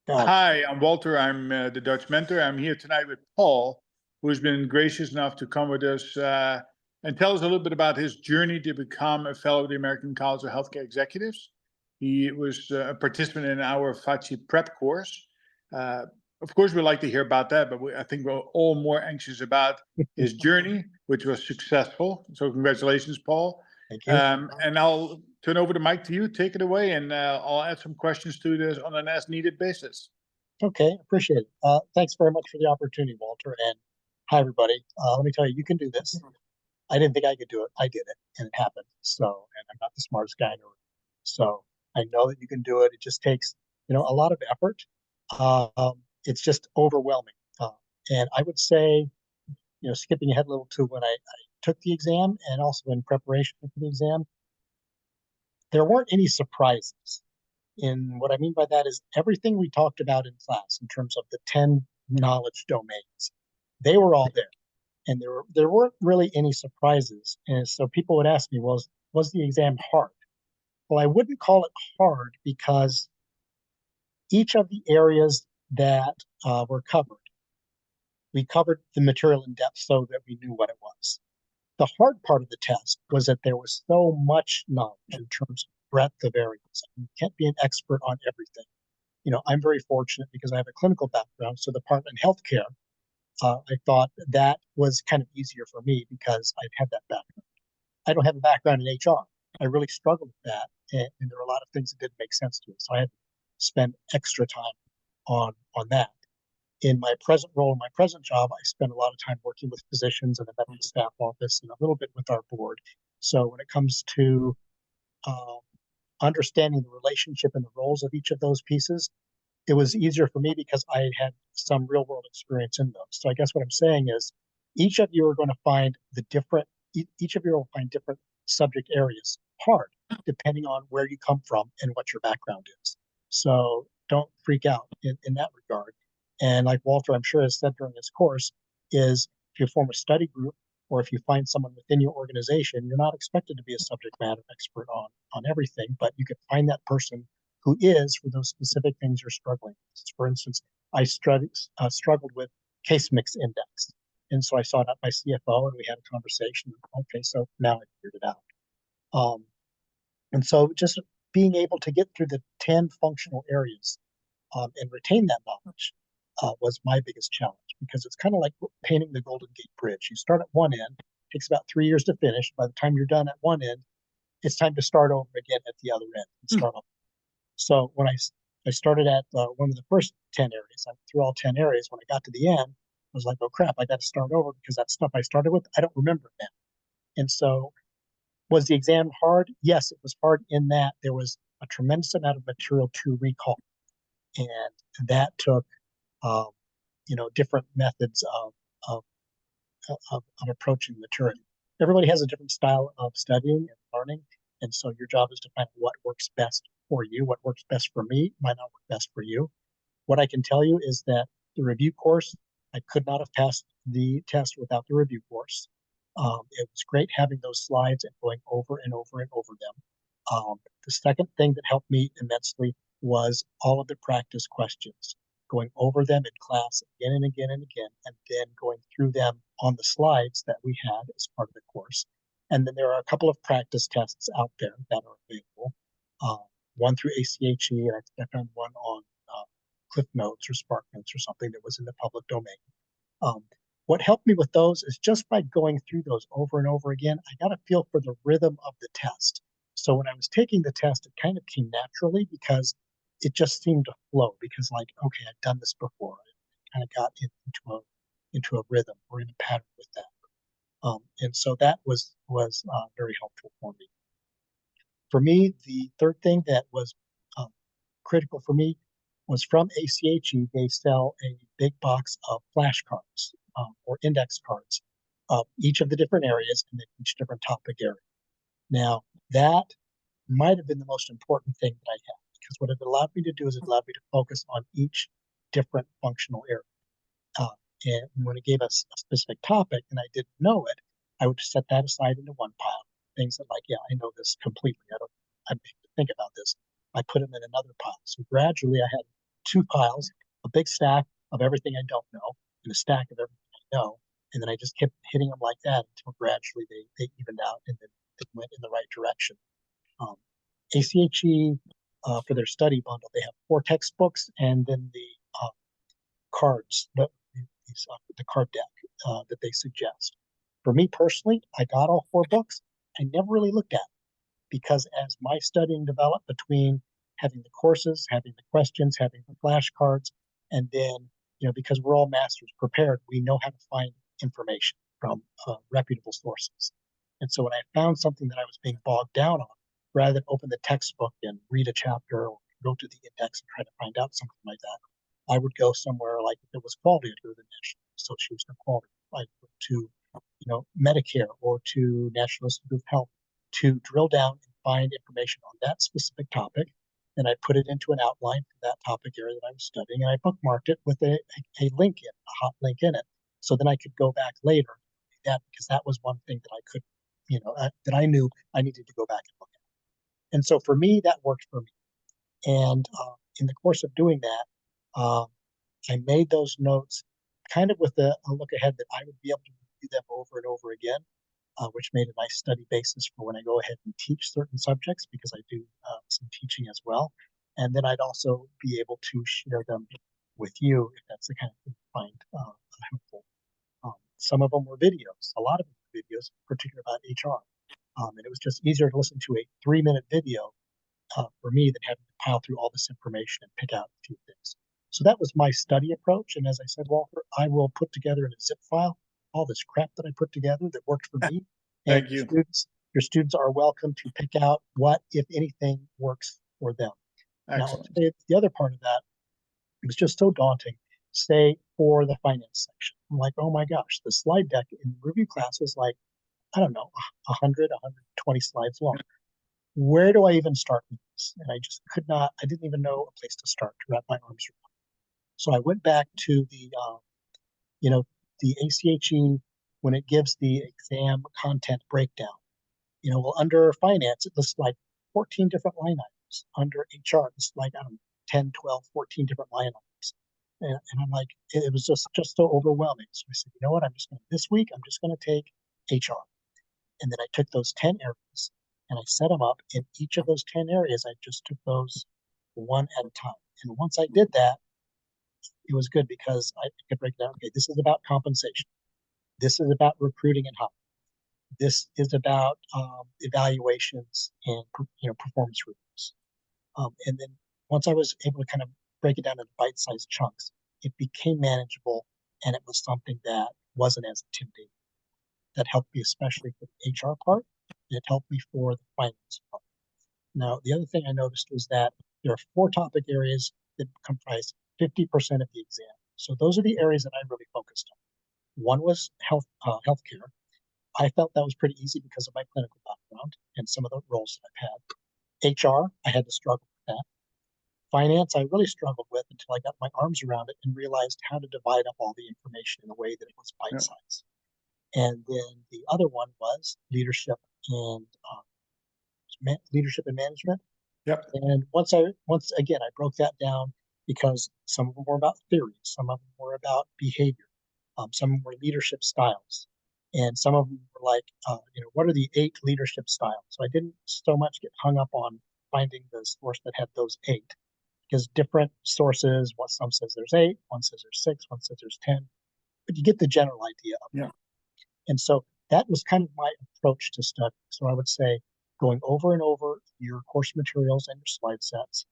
God. Hi, I'm Walter. I'm the Dutch mentor. I'm here tonight with Paul, who's been gracious enough to come with us and tell us a little bit about his journey to become a fellow of the American College of Healthcare Executives. He was a participant in our FACI prep course. Uh, of course, we'd like to hear about that, but I think we're all more anxious about his journey, which was successful. So congratulations, Paul. Thank you. And I'll turn over the mic to you. Take it away, and I'll add some questions to this on an as-needed basis. Okay, appreciate it. Thanks very much for the opportunity, Walter. And hi, everybody. Let me tell you, you can do this. I didn't think I could do it. I did it, and it happened. So, and I'm not the smartest guy in the room. So I know that you can do it. It just takes, a lot of effort. It's just overwhelming. And I would say, skipping ahead a little to when I took the exam and also in preparation for the exam, there weren't any surprises. And what I mean by that is everything we talked about in class in terms of the 10 knowledge domains, they were all there. And there weren't really any surprises. And so people would ask me, was the exam hard? Well, I wouldn't call it hard because each of the areas that were covered, we covered the material in depth so that we knew what it was. The hard part of the test was that there was so much knowledge in terms of breadth of areas. You can't be an expert on everything. I'm very fortunate because I have a clinical background. So the part in healthcare, I thought that was kind of easier for me because I've had that background. I don't have a background in HR. I really struggled with that. And there were a lot of things that didn't make sense to me. So I had to spend extra time on that. In my present role, in my present job, I spend a lot of time working with physicians in the medical staff office and a little bit with our board. So when it comes to understanding the relationship and the roles of each of those pieces, it was easier for me because I had some real world experience in those. So I guess what I'm saying is each of you are going to find each of you will find different subject areas hard, depending on where you come from and what your background is. So don't freak out in that regard. And like Walter, I'm sure has said during this course, is if you form a study group or if you find someone within your organization, you're not expected to be a subject matter expert on everything, but you can find that person who is for those specific things you're struggling with. For instance, I struggled with case mix index. And so I sought out my CFO and we had a conversation. Okay, so now I figured it out. And so just being able to get through the 10 functional areas and retain that knowledge was my biggest challenge because it's kind of like painting the Golden Gate Bridge. You start at one end, it takes about 3 years to finish. By the time you're done at one end, it's time to start over again at the other end and start over. So when I started at one of the first 10 areas, I went through all 10 areas. When I got to the end, I was like, oh crap, I got to start over because that stuff I started with, I don't remember it now. And so was the exam hard? Yes, it was hard in that there was a tremendous amount of material to recall. And that took, different methods of approaching material. Everybody has a different style of studying and learning. And so your job is to find what works best for you. What works best for me might not work best for you. What I can tell you is that the review course, I could not have passed the test without the review course. It was great having those slides and going over and over and over them. The second thing that helped me immensely was all of the practice questions, going over them in class again and again and again, and then going through them on the slides that we had as part of the course. And then there are a couple of practice tests out there that are available, one through ACHE, and I think I found one on Cliff Notes or Spark Notes or something that was in the public domain. What helped me with those is just by going through those over and over again, I got a feel for the rhythm of the test. So when I was taking the test, it kind of came naturally because it just seemed to flow because okay, I've done this before. I kind of got into a rhythm or in a pattern with that. And so that was very helpful for me. For me, the third thing that was critical for me was from ACHE, they sell a big box of flashcards or index cards of each of the different areas and then each different topic area. Now, that might have been the most important thing that I had because what it allowed me to do is it allowed me to focus on each different functional area. And when it gave us a specific topic and I didn't know it, I would set that aside into one pile. Things that I know this completely. I don't have to think about this. I put them in another pile. So gradually I had two piles, a big stack of everything I don't know and a stack of everything I know. And then I just kept hitting them like that until gradually they evened out and then they went in the right direction. Um, ACHE, for their study bundle, they have 4 textbooks and then the cards, the card deck that they suggest. For me personally, I got all 4 books. I never really looked at them because as my studying developed between having the courses, having the questions, having the flashcards, and then, because we're all masters prepared, we know how to find information from reputable sources. And so when I found something that I was being bogged down on, rather than open the textbook and read a chapter or go to the index and try to find out something like that, I would go somewhere like if it was quality, I'd go to the National Association of Quality. I'd go to, Medicare or to National Institute of Health to drill down and find information on that specific topic. And I put it into an outline for that topic area that I was studying, and I bookmarked it with a link in, a hot link in it. So then I could go back later that because that was one thing that I could, that I knew I needed to go back and look at. And so for me, that worked for me. And in the course of doing that, I made those notes kind of with a look ahead that I would be able to review them over and over again, which made a nice study basis for when I go ahead and teach certain subjects because I do some teaching as well. And then I'd also be able to share them with you if that's the kind of thing you find helpful. Some of them were videos, a lot of them were videos, particularly about HR. And it was just easier to listen to a 3-minute video for me than having to pile through all this information and pick out a few things. So that was my study approach. And as I said, Walter, I will put together in a zip file all this crap that I put together that worked for me. And Thank you. your students are welcome to pick out what, if anything, works for them. Now, I'll Excellent. tell you the other part of that, it was just so daunting. Say for the finance section, I'm like, oh my gosh, the slide deck in review class is like, I don't know, 100, 120 slides long. Where do I even start with this? And I just could not, I didn't even know a place to start to wrap my arms around. So I went back to the ACHE when it gives the exam content breakdown. Well, under finance, it lists like 14 different line items. Under HR, it's like, I don't know, 10, 12, 14 different line items. And I'm like, it was just so overwhelming. So I said, you know what, this week, I'm just going to take HR. And then I took those 10 areas and I set them up. In each of those 10 areas, I just took those one at a time. And once I did that, it was good because I could break it down. Okay, this is about compensation. This is about recruiting and hiring. This is about evaluations and performance reviews. And then once I was able to kind of break it down into bite-sized chunks, it became manageable, and it was something that wasn't as intimidating. That helped me especially for the HR part, and it helped me for the finance part. Now, the other thing I noticed was that there are 4 topic areas that comprise 50% of the exam. So those are the areas that I really focused on. One was healthcare. I felt that was pretty easy because of my clinical background and some of the roles that I've had. HR, I had to struggle with that. Finance, I really struggled with until I got my arms around it and realized how to divide up all the information in a way that it was Yeah. bite-sized. And then the other one was leadership and management. Yep. And once again, I broke that down because some of them were about theory, some of them were about behavior, some of them were leadership styles, and some of them were like, what are the 8 leadership styles? So I didn't so much get hung up on finding the source that had those 8, because different sources, some says there's 8, one says there's 6, one says there's 10, but you get the general idea of it. Yeah. And so that was kind of my approach to study. So I would say going over and over your course materials and your slide sets,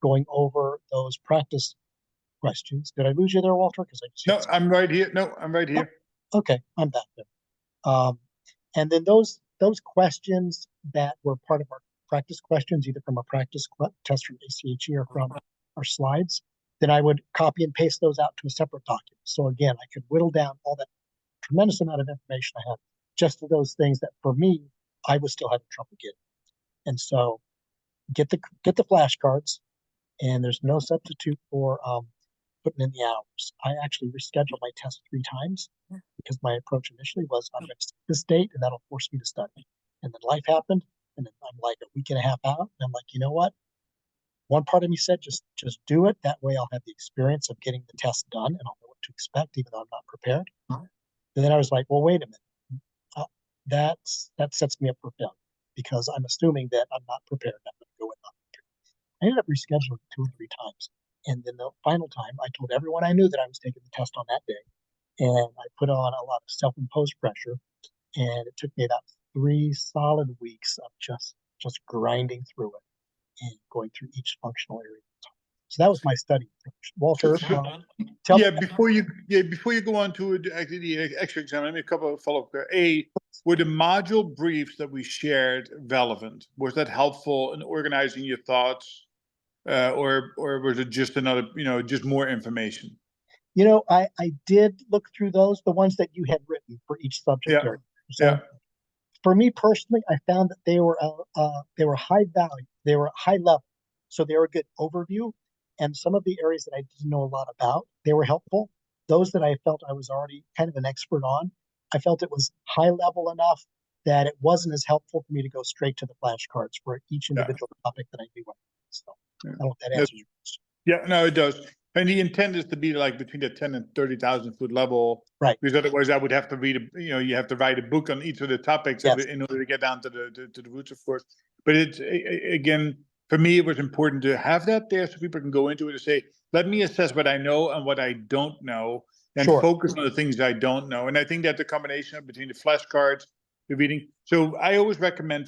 going over those practice questions. Did I lose you there, Walter? Because I just No, I'm right here. No, I'm right here. okay, I'm back there. And then those questions that were part of our practice questions, either from a practice test from ACHE or from our slides, then I would copy and paste those out to a separate document. So again, I could whittle down all that tremendous amount of information I had just to those things that for me, I was still having trouble getting. And so get the flashcards, and there's no substitute for putting in the hours. I actually rescheduled my test 3 times because my approach initially was I'm going to set this date and that'll force me to study. And then life happened, and then I'm like a week and a half out, and I'm like, you know what? one part of me said, just do it. That way I'll have the experience of getting the test done and I'll know what to expect, even though I'm not prepared. And then I was like, well, wait a minute. That sets me up for failure because I'm assuming that I'm not prepared. I'm going to go in unprepared. I ended up rescheduling 2 or 3 times. And then the final time, I told everyone I knew that I was taking the test on that day. And I put on a lot of self-imposed pressure. And it took me about 3 solid weeks of just grinding through it and going through each functional area. So that was my study approach. Walter, tell me. Before you go on to the extra exam, let me a couple of follow-up there. Were the module briefs that we shared relevant? Was that helpful in organizing your thoughts, or was it just another, just more information? I did look through those, the ones that you had written for each subject Yeah, area. So yeah, for me personally, I found that they were high value, they were high level, so they were a good overview. And some of the areas that I didn't know a lot about, they were helpful. Those that I felt I was already kind of an expert on, I felt it was high level enough that it wasn't as helpful for me to go straight to the flashcards for each yeah. individual topic that I knew. So I don't know if that That's- answers your question. Yeah, no, it does. And the intent is to be like between the 10 and 30,000 foot level. Right. Because otherwise I would have to read, you have to write a book on each of the topics Yes. in order to get down to the roots, of course. But it's, again, for me, it was important to have that there so people can go into it and say, let me assess what I know and what I don't know, and Sure. focus on the things I don't know. And I think that the combination between the flashcards, the reading. So I always recommend,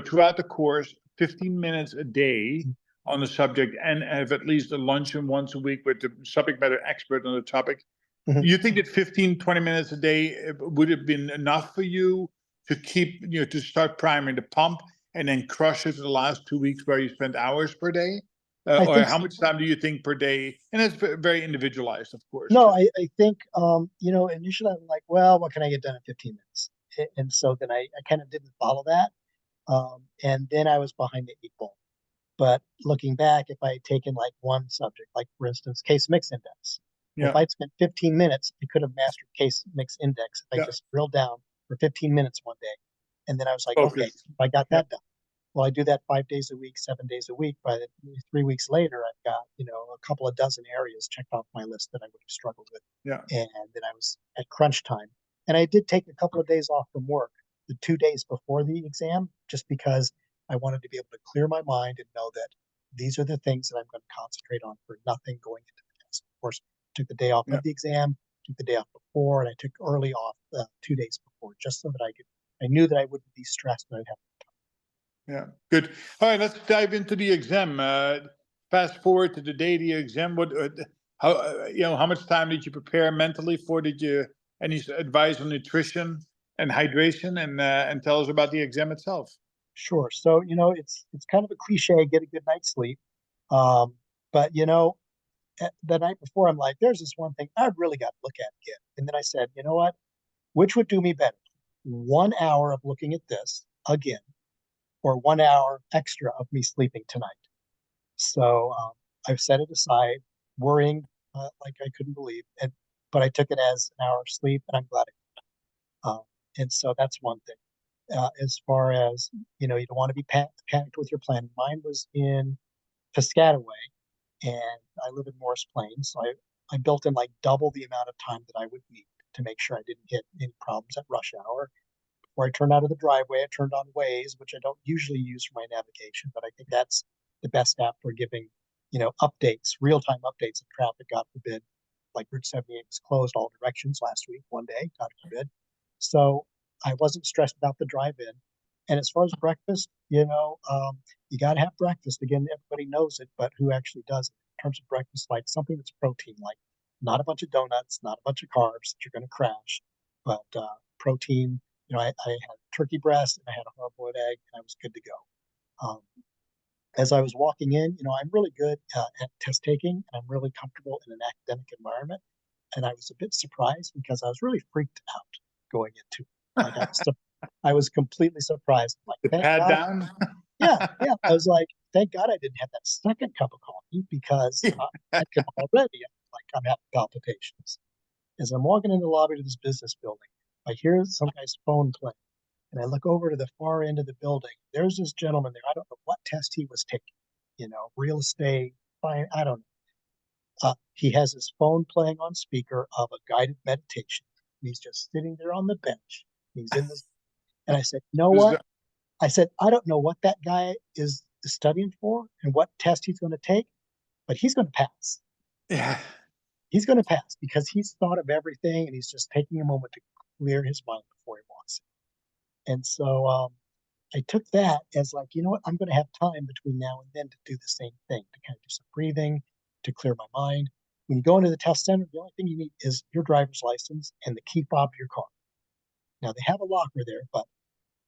throughout the course, 15 minutes a day on the subject, and have at least a luncheon once a week with the subject matter expert on the topic. Mhm. You think that 15, 20 minutes a day would have been enough for you to keep, to start priming the pump and then crush it for the last 2 weeks where you spent hours per day? Or how much time do you think per day? And it's very individualized, of course. No, I think, initially I'm like, well, what can I get done in 15 minutes? And so then I kind of didn't follow that. And then I was behind the 8 ball. But looking back, if I had taken like one subject, like for instance, case mix index, well, if Yeah, I'd spent 15 minutes, I could have mastered case mix index if I yeah, just drilled down for 15 minutes one day. And then I was like, okay, focus. if I got Yeah, that done. Well, I do that 5 days a week, 7 days a week. By 3 weeks later, I've got, a couple of dozen areas checked off my list that I would have struggled with. yeah, And then I was at crunch time. And I did take a couple of days off from work the 2 days before the exam, just because I wanted to be able to clear my mind and know that these are the things that I'm going to concentrate on for nothing going into the test. Of course, I took the day off yeah. of the exam, took the day off before, and I took early off 2 days before, just so that I knew that I wouldn't be stressed that I'd have. Yeah, good. All right, let's dive into the exam. Fast forward to the day of the exam. How much time did you prepare mentally for? Did you any advice on nutrition and hydration, and tell us about the exam itself? Sure. So, it's kind of a cliche, get a good night's sleep. But the night before, I'm like, there's this one thing I've really got to look at again. And then I said, you know what? Which would do me better? 1 hour of looking at this again, or 1 hour extra of me sleeping tonight. So I've set it aside, worrying like I couldn't believe, but I took it as an hour of sleep, and I'm glad. And so that's one thing. As far as you don't want to be panicked with your plan. Mine was in Piscataway, and I live in Morris Plains, so I built in like double the amount of time that I would need to make sure I didn't hit any problems at rush hour. Before I turned out of the driveway, I turned on Waze, which I don't usually use for my navigation, but I think that's the best app for giving, updates, real-time updates of traffic, God forbid. Like Route 78 was closed all directions last week, one day, God forbid. So I wasn't stressed about the drive-in. And as far as breakfast, you got to have breakfast. Again, everybody knows it, but who actually does it? In terms of breakfast, like something that's protein, like not a bunch of donuts, not a bunch of carbs that you're going to crash, but protein. I had turkey breast and I had a hard-boiled egg, and I was good to go. As I was walking in, I'm really good at test taking, and I'm really comfortable in an academic environment. And I was a bit surprised because I was really freaked out going into it. Like I was completely surprised. Like, The thank pad God. down. Yeah, yeah. I was like, thank God I didn't have that second cup of coffee because I could already like I'm having palpitations. As I'm walking in the lobby to this business building, I hear some guy's phone playing, and I look over to the far end of the building. There's this gentleman there. I don't know what test he was taking, real estate, fine, I don't know. He has his phone playing on speaker of a guided meditation. He's just sitting there on the bench. He's in this, and I said, you know Is what? the- I said, I don't know what that guy is studying for and what test he's going to take, but he's going to pass. Yeah. He's going to pass because he's thought of everything and he's just taking a moment to clear his mind before he walks in. And so I took that as like, you know what, I'm going to have time between now and then to do the same thing, to kind of do some breathing, to clear my mind. When you go into the test center, the only thing you need is your driver's license and the key fob to your car. Now they have a locker there, but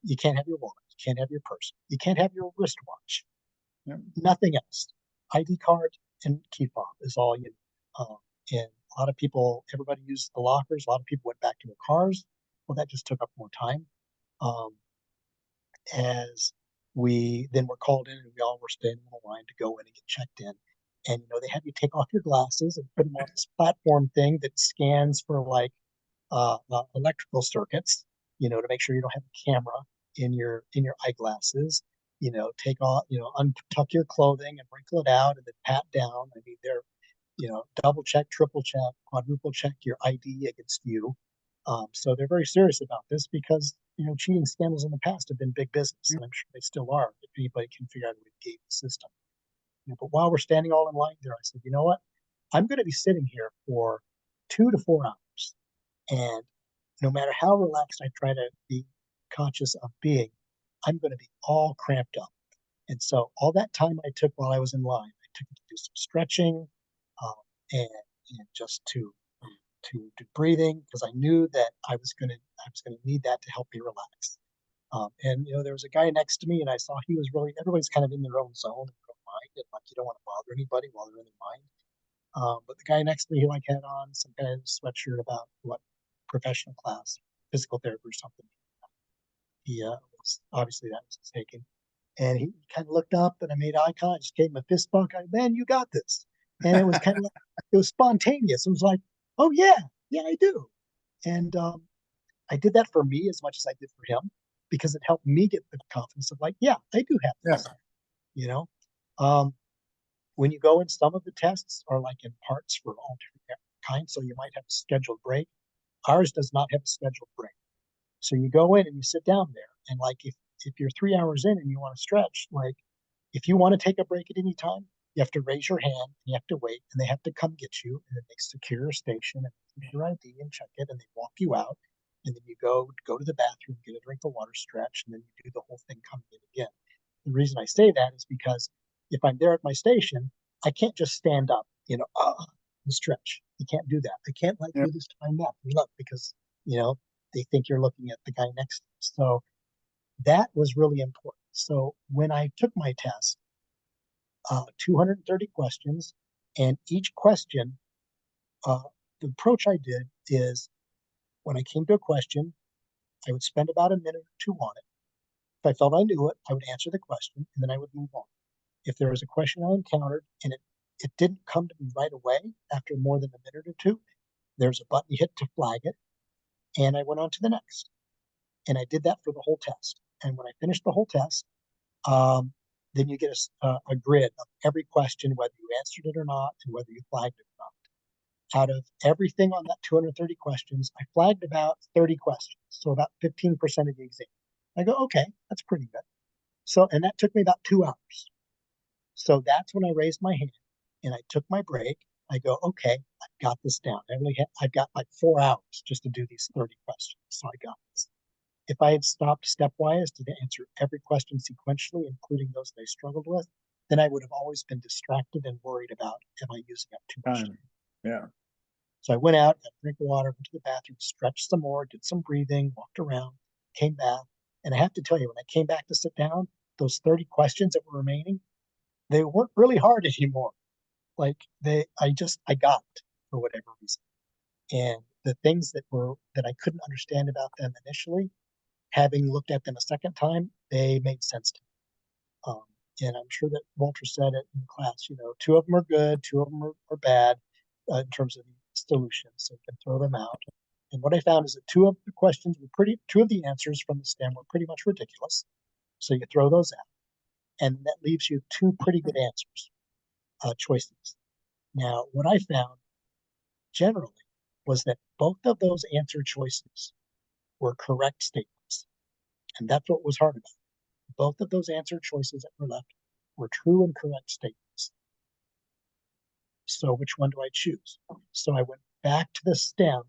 you can't have your wallet, you can't have your purse, you can't have your wristwatch, Yep. nothing else. ID card and key fob is all you need. And a lot of people, everybody used the lockers. A lot of people went back to their cars. Well, that just took up more time. Um, as we then were called in and we all were standing in a line to go in and get checked in. And they have you take off your glasses and put them on this platform thing that scans for like electrical circuits, to make sure you don't have a camera in your eyeglasses. Take off, untuck your clothing and wrinkle it out and then pat down. I mean, they're double check, triple check, quadruple check your ID against you. So they're very serious about this because cheating scandals in the past have been big business, and I'm sure they still are if anybody can figure out a way to game the system. But while we're standing all in line there, I said, you know what? I'm going to be sitting here for 2 to 4 hours, and no matter how relaxed I try to be conscious of being, I'm going to be all cramped up. And so all that time I took while I was in line, I took to do some stretching, um, and, just to do breathing because I knew that I was gonna need that to help me relax. And there was a guy next to me, and I saw he was really everybody's kind of in their own zone, in their own mind, and like you don't want to bother anybody while they're in their mind. But the guy next to me, he like had on some kind of sweatshirt about what professional class, physical therapy or something. He was obviously that was taken, and he kind of looked up, and I made eye contact, just gave him a fist bump. Man, you got this. And it was kind of like it was spontaneous. It was like, oh yeah, yeah, I do. And I did that for me as much as I did for him because it helped me get the confidence of like, yeah, I do have Yeah. this. You know, um, when you go in, some of the tests are like in parts for all different kinds. So you might have a scheduled break. Ours does not have a scheduled break. So you go in and you sit down there, and like if you're 3 hours in and you want to stretch, like if you want to take a break at any time, you have to raise your hand and you have to wait, and they have to come get you, and then they secure your station and take your ID and check it, and they walk you out, and then you go to the bathroom, get a drink of water, stretch, and then you do the whole thing coming in again. The reason I say that is because if I'm there at my station, I can't just stand up, and stretch. You can't do that. I can't like Yep. do this time up and look because they think you're looking at the guy next to you. So that was really important. So when I took my test, 230 questions, and each question, uh, the approach I did is when I came to a question, I would spend about a minute or two on it. If I felt I knew it, I would answer the question and then I would move on. If there was a question I encountered and it didn't come to me right away after more than a minute or two, there's a button you hit to flag it, and I went on to the next. And I did that for the whole test. And when I finished the whole test, um, then you get a grid of every question, whether you answered it or not, and whether you flagged it or not. Out of everything on that 230 questions, I flagged about 30 questions, so about 15% of the exam. I go, okay, that's pretty good. So, and that took me about 2 hours. So that's when I raised my hand and I took my break. I go, okay, I've got this down. I've got like 4 hours just to do these 30 questions. So I got this. If I had stopped stepwise to answer every question sequentially, including those that I struggled with, then I would have always been distracted and worried about, am I using up too much time? Time. Yeah. So I went out, got a drink of water, went to the bathroom, stretched some more, did some breathing, walked around, came back. And I have to tell you, when I came back to sit down, those 30 questions that were remaining, they weren't really hard anymore. Like I got it for whatever reason. And the things that I couldn't understand about them initially, having looked at them a second time, they made sense to me. And I'm sure that Walter said it in class, 2 of them are good, 2 of them are bad in terms of the solutions, so you can throw them out. And what I found is that 2 of the answers from the STEM were pretty much ridiculous. So you throw those out. and that leaves you two pretty good answers, choices. Now, what I found generally was that both of those answer choices were correct statements. And that's what was hard about it. Both of those answer choices that were left were true and correct statements. So which one do I choose? So I went back to the stem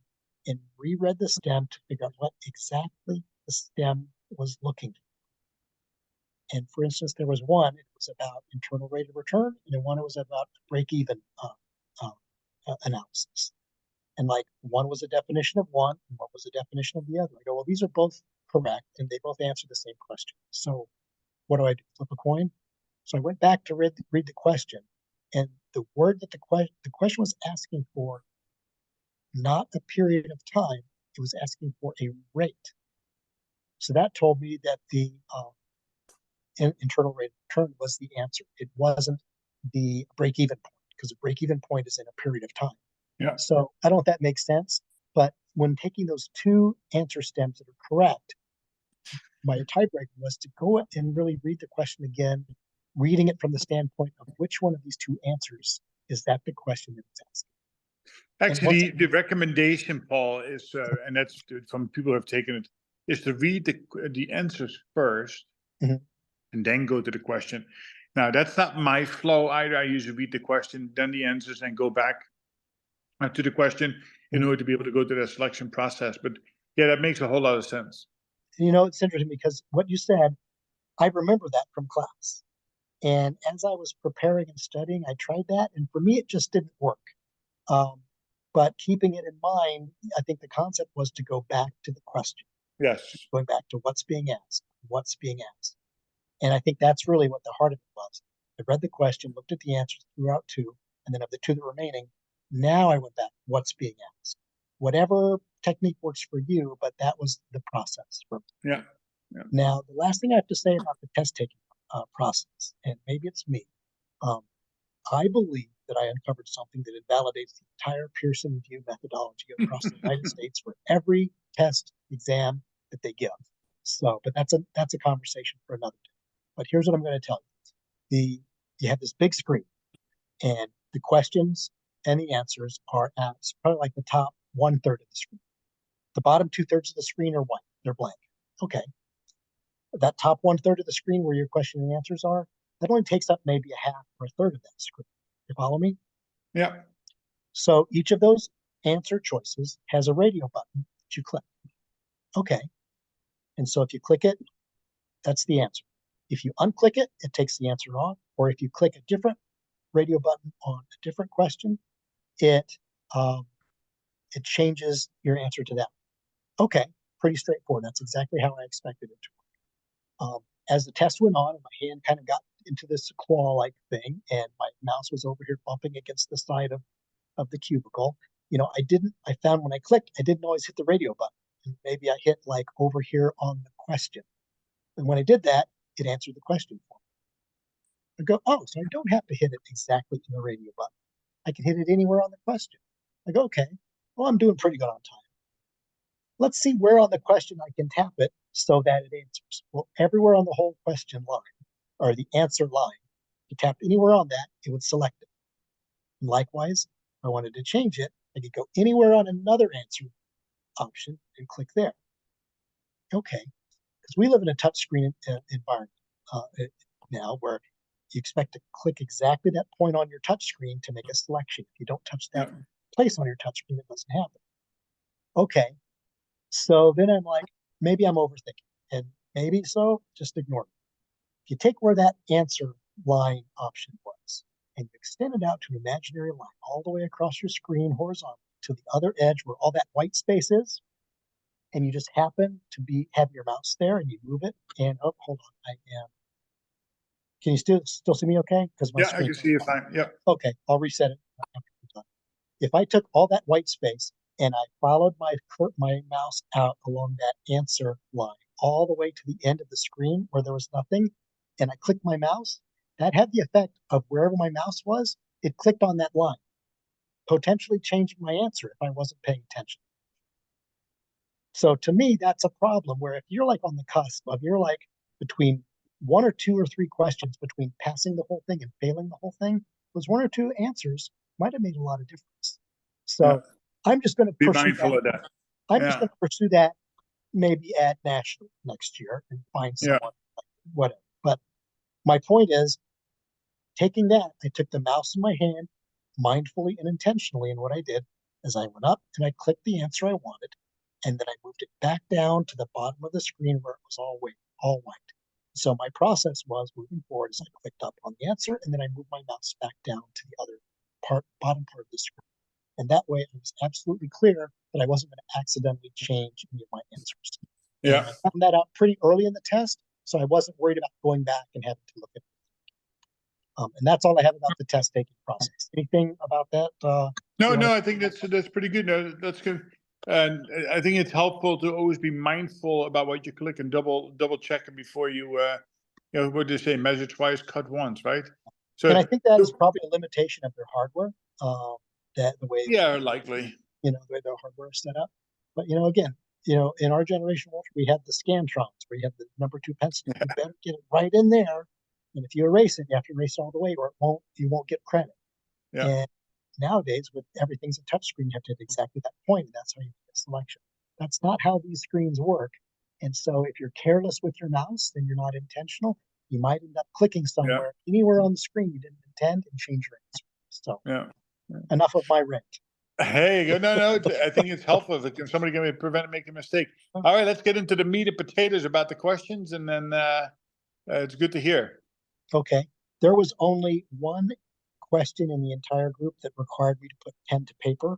and reread the stem to figure out what exactly the stem was looking for. And for instance, there was one, it was about internal rate of return, and one it was about break-even analysis. And like one was a definition of one, and one was a definition of the other. I go, well, these are both correct, and they both answer the same question. So what do I do? Flip a coin? So I went back to read the question, and the word that the question was asking for, not a period of time, it was asking for a rate. So that told me that the internal rate of return was the answer. It wasn't the break-even point, because a break-even point is in a period of time. Yeah. So I don't know if that makes sense, but when taking those two answer stems that are correct, my tiebreaker was to go and really read the question again, reading it from the standpoint of which one of these two answers is that the question that it's asking. Actually, the recommendation, Paul, is, and that's from people who have taken it, is to read the answers first Mhm. and then go to the question. Now, that's not my flow either. I usually read the question, then the answers, and go back to the question in order to be able to go to the selection process. But yeah, that makes a whole lot of sense. You know, it's interesting because what you said, I remember that from class. And as I was preparing and studying, I tried that. And for me, it just didn't work. But keeping it in mind, I think the concept was to go back to the question, Yes. going back to what's being asked, what's being asked. And I think that's really what the heart of it was. I read the question, looked at the answers, threw out two, and then of the two that remaining, now I went back, what's being asked. Whatever technique works for you, but that was the process for me. Yeah. Yeah. Now, the last thing I have to say about the test taking process, and maybe it's me, I believe that I uncovered something that invalidates the entire Pearson review methodology across the United States for every test exam that they give. So, but that's a conversation for another day. But here's what I'm going to tell you. You have this big screen, and the questions and the answers are at probably like the top 1/3 of the screen. The bottom 2/3 of the screen are white, they're blank. Okay. That top 1/3 of the screen where your question and answers are, that only takes up maybe a half or a third of that screen. You follow me? Yeah. So each of those answer choices has a radio button that you click. Okay. And so if you click it, that's the answer. If you unclick it, it takes the answer off. Or if you click a different radio button on a different question, it changes your answer to that. Okay, pretty straightforward. That's exactly how I expected it to work. As the test went on, and my hand kind of got into this claw-like thing, and my mouse was over here bumping against the side of the cubicle. I found when I clicked, I didn't always hit the radio button. And maybe I hit like over here on the question. And when I did that, it answered the question for me. I go, oh, so I don't have to hit it exactly in the radio button. I can hit it anywhere on the question. I go, okay, well, I'm doing pretty good on time. Let's see where on the question I can tap it so that it answers. Well, everywhere on the whole question line, or the answer line, if you tapped anywhere on that, it would select it. And likewise, if I wanted to change it, I could go anywhere on another answer option and click there. Okay, because we live in a touchscreen environment now where you expect to click exactly that point on your touchscreen to make a selection. If you don't touch that place on your touchscreen, it doesn't happen. Okay, so then I'm like, maybe I'm overthinking, and maybe so, just ignore it. If you take where that answer line option was and you extend it out to an imaginary line all the way across your screen horizontally to the other edge where all that white space is, and you just happen to have your mouse there and you move it, and oh, hold on, can you still see me okay? Because my I can see you fine. Yeah. Okay, I'll reset it. If I took all that white space and I followed my mouse out along that answer line all the way to the end of the screen where there was nothing, and I clicked my mouse, that had the effect of wherever my mouse was, it clicked on that line, potentially changing my answer if I wasn't paying attention. So to me, that's a problem where if you're like on the cusp of, you're like between 1 or 2 or 3 questions between passing the whole thing and failing the whole thing, those 1 or 2 answers might have made a lot of difference. So I'm just going to Be pursue mindful that. of that. I'm just Yeah. going to pursue that maybe at national next year and find Yeah. someone, whatever. But my point is, taking that, I took the mouse in my hand mindfully and intentionally. And what I did is I went up and I clicked the answer I wanted, and then I moved it back down to the bottom of the screen where it was all white. So my process was moving forward as I clicked up on the answer, and then I moved my mouse back down to the other bottom part of the screen. And that way I was absolutely clear that I wasn't going to accidentally change any of my answers. Yeah. And I found that out pretty early in the test, so I wasn't worried about going back and having to look at it. And that's all I have about the test taking process. Anything about that? No, I think that's pretty good. No, that's good. And I think it's helpful to always be mindful about what you click and double check it before you, what do they say? Measure twice, cut once, right? So, And I think that is probably a limitation of their hardware, that the way, yeah, likely. the way their hardware is set up. But, again, in our generation, Walter, we had the Scantrons where you have the number 2 pencil. You better get it right in there. And if you erase it, you have to erase it all the way or you won't get credit. Yeah. And nowadays, with everything's a touchscreen, you have to hit exactly that point, and that's how you get a selection. That's not how these screens work. And so if you're careless with your mouse, then you're not intentional. You might end up clicking somewhere, anywhere on the screen you didn't intend, and change your answer. So enough of my rant. Hey, no, I think it's helpful if somebody can prevent making a mistake. All right, let's get into the meat and potatoes about the questions, and then it's good to hear. Okay. There was only one question in the entire group that required me to put pen to paper,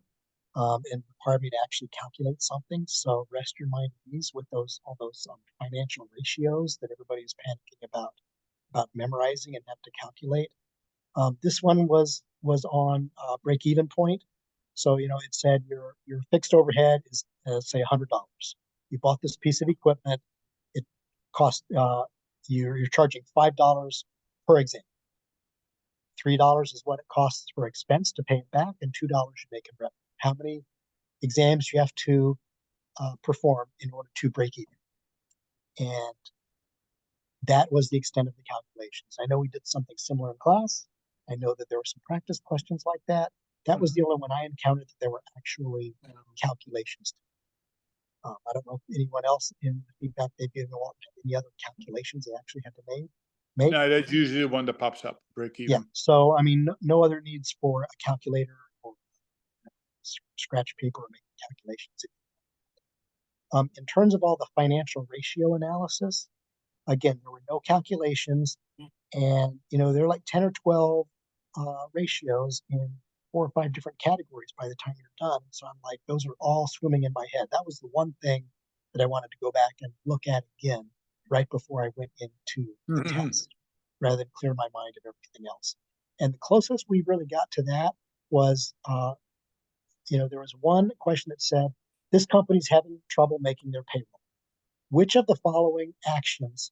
and required me to actually calculate something. So rest your mind at ease with all those financial ratios that everybody's panicking about memorizing and have to calculate. This one was on break-even point. So it said your fixed overhead is say $100. You bought this piece of equipment. It cost you're charging $5 per exam. $3 is what it costs for expense to pay it back, and $2 you make in revenue. How many exams you have to perform in order to break even? And that was the extent of the calculations. I know we did something similar in class. I know that there were some practice questions like that. That was the only one I encountered that there were actually calculations. I don't know if anyone else in the feedback they've given any other calculations they actually had to make. No, that's usually the one that pops up, break even. Yeah. So, I mean, no other needs for a calculator or scratch paper or make calculations. In terms of all the financial ratio analysis, again, there were no calculations, and there are like 10 or 12 ratios in 4 or 5 different categories by the time you're done. So I'm like, those are all swimming in my head. That was the one thing that I wanted to go back and look at again right before I went into the test, rather than clear my mind of everything else. And the closest we really got to that was, there was one question that said, this company's having trouble making their payroll. Which of the following actions,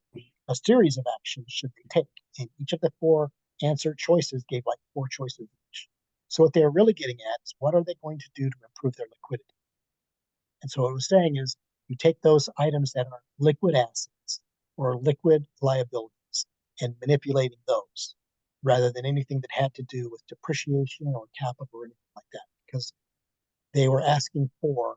a series of actions, should they take? And each of the 4 answer choices gave like 4 choices each. So what they're really getting at is, what are they going to do to improve their liquidity? And so what it was saying is, you take those items that are liquid assets or liquid liabilities and manipulating those, rather than anything that had to do with depreciation or capital or anything like that, because they were asking for,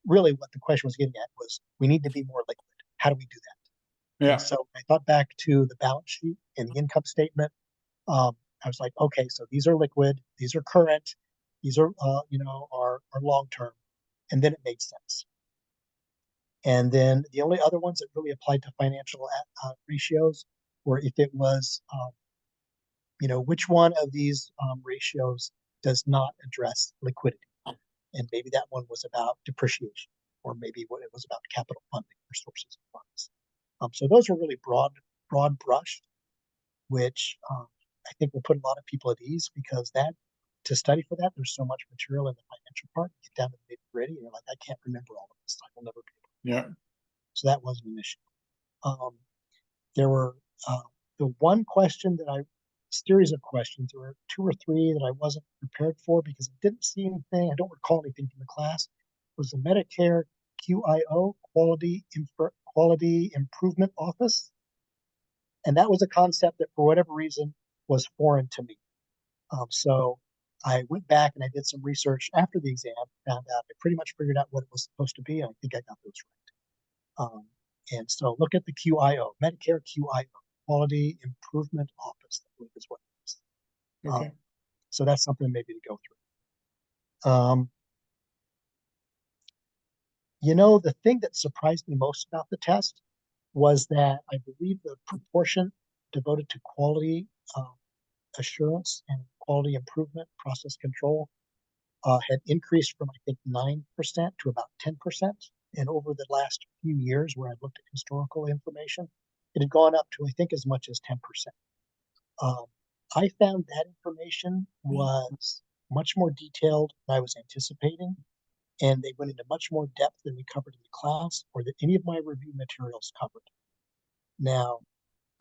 really what the question was getting at was, we need to be more liquid. How do we do that? Yeah. And so I thought back to the balance sheet and the income statement. I was like, okay, so these are liquid, these are current, these are are long term, and then it made sense. And then the only other ones that really applied to financial ratios were if it was, which one of these ratios does not address liquidity, and maybe that one was about depreciation, or maybe what it was about capital funding or sources of funds. So those were really broad brushed, which I think will put a lot of people at ease, because to study for that, there's so much material in the financial part. You get down to the nitty-gritty, and you're like, I can't remember all of this. I will never be able to. Yeah. So that wasn't an issue. There were the one question series of questions. There were 2 or 3 that I wasn't prepared for because I didn't see anything. I don't recall anything from the class. It was the Medicare QIO, Quality Improvement Office. And that was a concept that for whatever reason was foreign to me. So I went back and I did some research after the exam, found out I pretty much figured out what it was supposed to be, and I think I got those right. And so look at the QIO, Medicare QIO, Quality Improvement Office, I believe is what it is. Okay. So that's something maybe to go through. The thing that surprised me most about the test was that I believe the proportion devoted to quality assurance and quality improvement, process control, had increased from, I think, 9% to about 10%. And over the last few years, where I looked at historical information, it had gone up to, I think, as much as 10%. I found that information was much more detailed than I was anticipating, and they went into much more depth than we covered in the class or that any of my review materials covered. Now,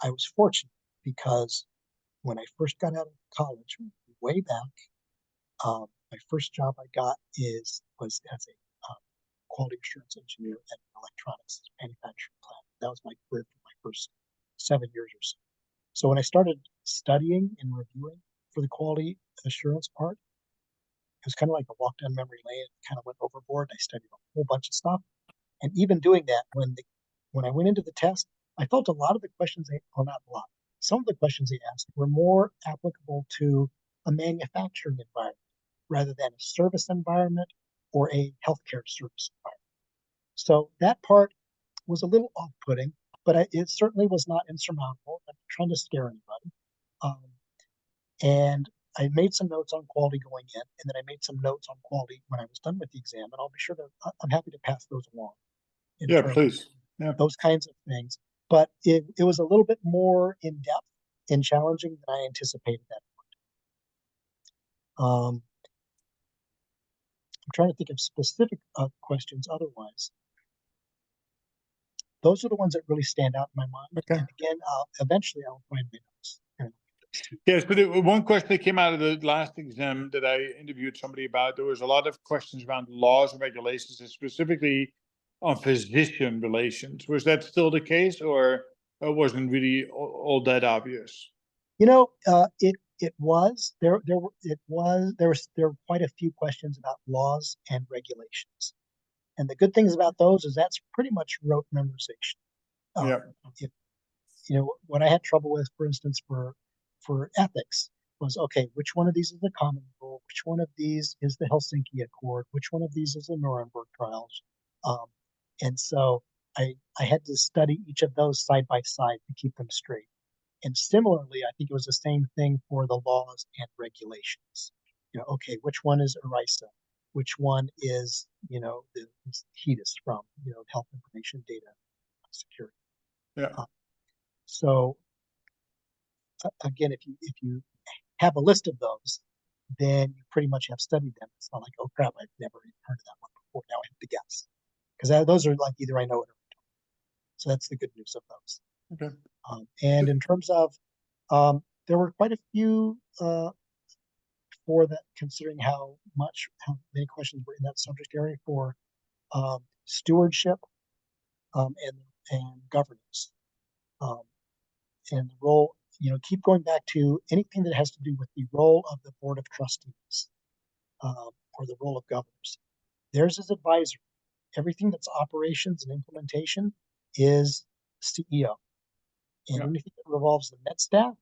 I was fortunate because when I first got out of college, way back, my first job I got was as a quality assurance engineer at an electronics manufacturing plant. That was my career for my first 7 years or so. So when I started studying and reviewing for the quality assurance part, it was kind of like a walk down memory lane. Kind of went overboard. I studied a whole bunch of stuff, and even doing that, when I went into the test, I felt a lot of the questions well, not a lot. Some of the questions they asked were more applicable to a manufacturing environment rather than a service environment or a healthcare service environment. So that part was a little off-putting, but it certainly was not insurmountable. I'm not trying to scare anybody. And I made some notes on quality going in, and then I made some notes on quality when I was done with the exam, and I'll be sure I'm happy to pass those along in Yeah, terms please. of Yeah. those kinds of things. But it was a little bit more in depth and challenging than I anticipated that. I'm trying to think of specific questions otherwise. Those are the ones that really stand out in my mind. Okay. And again, eventually I'll find my notes. Yes, but one question that came out of the last exam that I interviewed somebody about, there was a lot of questions around laws and regulations, and specifically on physician relations. Was that still the case, or it wasn't really all that obvious? It was there were quite a few questions about laws and regulations. And the good things about those is that's pretty much rote memorization. Yeah. If, what I had trouble with, for instance, for ethics was, okay, which one of these is the common rule? Which one of these is the Helsinki Accord? Which one of these is the Nuremberg trials? And so I had to study each of those side by side to keep them straight. And similarly, I think it was the same thing for the laws and regulations. Okay, which one is ERISA? Which one is, the HEDIS from, Health Information Data Security. Yeah. So again, if you have a list of those, then you pretty much have studied them. It's not like, oh crap, I've never even heard of that one before. Now I have to guess, because those are like either I know it or I don't. So that's the good news of those. Okay. And in terms of, there were quite a few for that, considering how many questions were in that subject area for stewardship and governance, and the role. Keep going back to anything that has to do with the role of the board of trustees or the role of governors. Theirs is advisory. Everything that's operations and implementation is CEO. And Yeah. anything that revolves the med staff,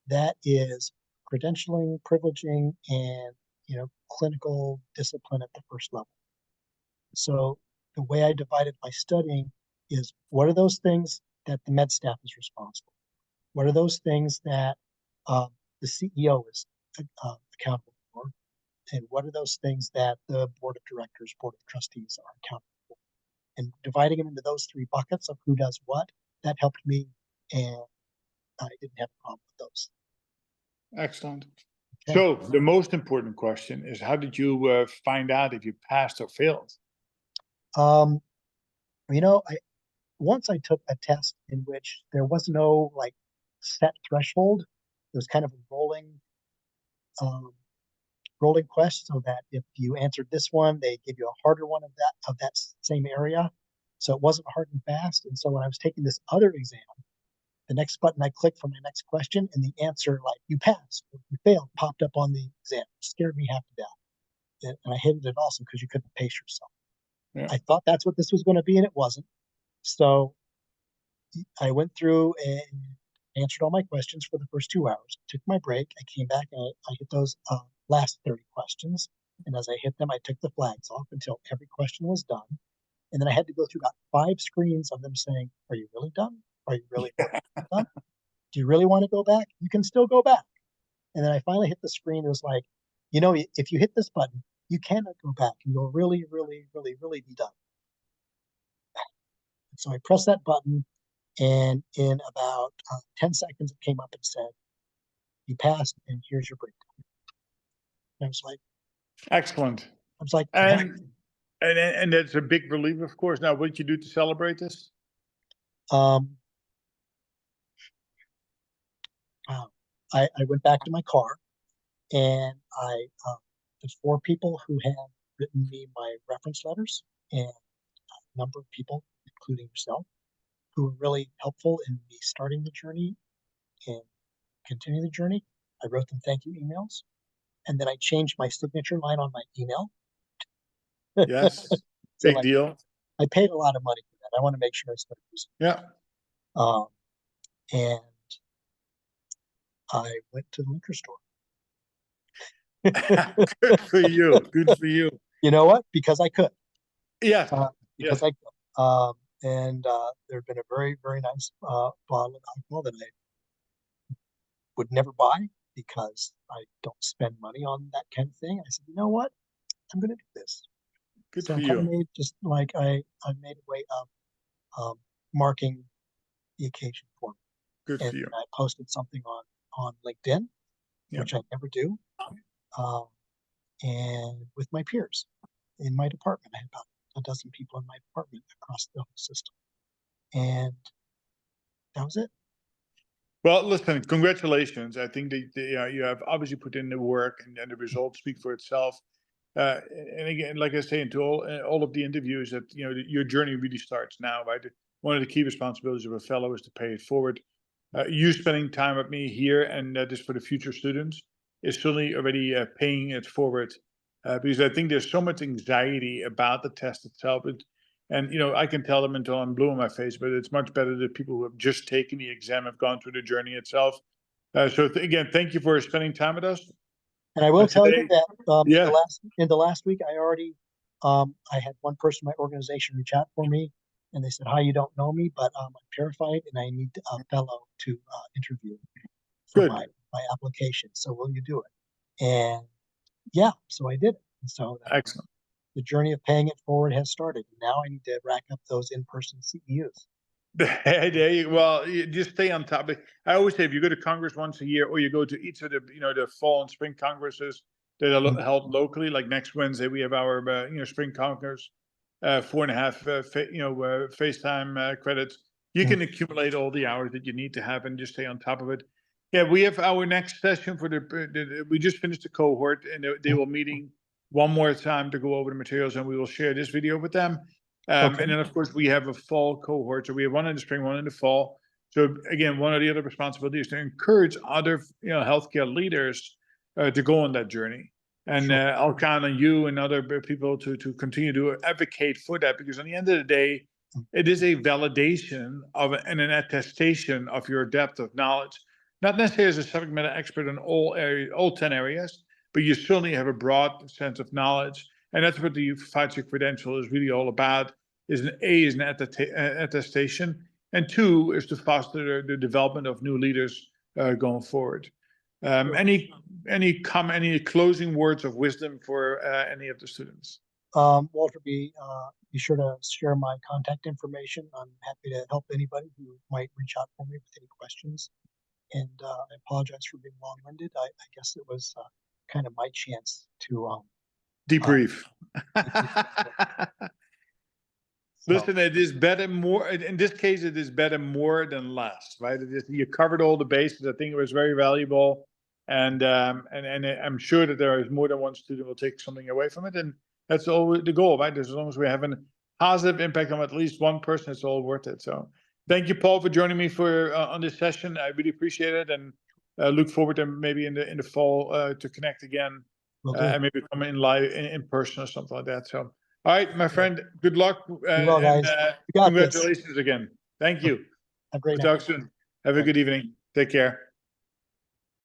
that is credentialing, privileging, and clinical discipline at the first level. So the way I divided my studying is, what are those things that the med staff is responsible? What are those things that the CEO is accountable for? And what are those things that the board of directors, board of trustees are accountable for? And dividing them into those three buckets of who does what, that helped me, and I didn't have a problem with those. Excellent. Okay. So the most important question is, how did you find out if you passed or failed? Once I took a test in which there was no like set threshold. It was kind of a rolling quest, so that if you answered this one, they give you a harder one of that same area. So it wasn't hard and fast. And so when I was taking this other exam, the next button I clicked for my next question, and the answer, like, you passed or you failed, popped up on the exam. It scared me half to death. And I hated it also because you couldn't pace yourself. Yeah. I thought that's what this was going to be, and it wasn't. So I went through and answered all my questions for the first 2 hours. Took my break. I came back and I hit those last 30 questions. And as I hit them, I took the flags off until every question was done. And then I had to go through about 5 screens of them saying, "Are you really done? Are you really done? Do you really want to go back? You can still go back." And then I finally hit the screen. It was like, if you hit this button, you cannot go back, and you'll really, really, really, really be done. So I pressed that button, and in about 10 seconds, it came up and said, "You passed, and here's your breakdown." And Excellent. I was like, And that's a big relief, of course. Now, what did you do to celebrate this? um, I went back to my car, and there's 4 people who have written me my reference letters, and a number of people, including yourself, who were really helpful in me starting the journey and continuing the journey. I wrote them thank you emails, and then I changed my signature line on my email. Yes, So big deal. I paid a lot of money for that. I want to make sure it's going to use it. Yeah. And I went to the liquor store. Good for you. Good for you. You know what? Because I could. Yes. Because Yes. I could. And there had been a very, very nice bottle of alcohol that I would never buy because I don't spend money on that kind of thing. I said, you know what? I'm going to do this. Good So for I kind of you. made just like I made a way of marking the occasion for me. Good And for you. I posted something on LinkedIn, Yeah. which I never do, and with my peers in my department. I had about a dozen people in my department across the whole system, and that was it. Well, listen, congratulations. I think that you have obviously put in the work, and the results speak for itself. And again, like I say, into all of the interviews, that your journey really starts now, right? One of the key responsibilities of a fellow is to pay it forward. You spending time with me here, and just for the future students, is certainly already paying it forward, because I think there's so much anxiety about the test itself. And I can tell them until I'm blue in my face, but it's much better that people who have just taken the exam have gone through the journey itself. So again, thank you for spending time with us. And I will tell you Today, that yeah, in the last week, I already I had one person in my organization reach out for me, and they said, "Hi, you don't know me, but I'm terrified, and I need a fellow to interview for good, my application. So will you do it?" And yeah, so I did it. And so excellent. the journey of paying it forward has started. Now I need to rack up those in-person CEUs. Well, you just stay on top. I always say if you go to Congress once a year, or you go to each of the fall and spring congresses that are held locally, like next Wednesday we have our spring congress, 4.5 FaceTime credits. You can accumulate all the hours that you need to have and just stay on top of it. Yeah, we have our next session for we just finished the cohort, and they will meeting one more time to go over the materials, and we will share this video with them. Okay. And then, of course, we have a fall cohort. So we have one in the spring, one in the fall. So again, one of the other responsibilities is to encourage other, healthcare leaders to go on that journey. And Sure. I'll count on you and other people to continue to advocate for that, because at the end of the day, it is a validation of and an attestation of your depth of knowledge. Not necessarily as a subject matter expert in all 10 areas, but you certainly have a broad sense of knowledge. And that's what the FICE credential is really all about. Is an attestation, and 2 is to foster the development of new leaders going forward. Sure. Any closing words of wisdom for any of the students? Walter, be sure to share my contact information. I'm happy to help anybody who might reach out for me with any questions. And I apologize for being long-winded. I guess it was kind of my chance to Debrief. so, Listen, it is better more. In this case, it is better more than less, right? You covered all the bases. I think it was very valuable, and I'm sure that there is more than one student will take something away from it, and that's always the goal, right? As long as we have a positive impact on at least one person, it's all worth it. So, Thank you, Paul, for joining me for on this session. I really appreciate it, and look forward to maybe in the fall to connect again, Will do. and maybe come in live in person or something like that. So, all right, my friend, good luck, well, and guys. You got this. congratulations again. Thank you. Have a great We'll night. talk soon. Have a Bye. good evening. Take care.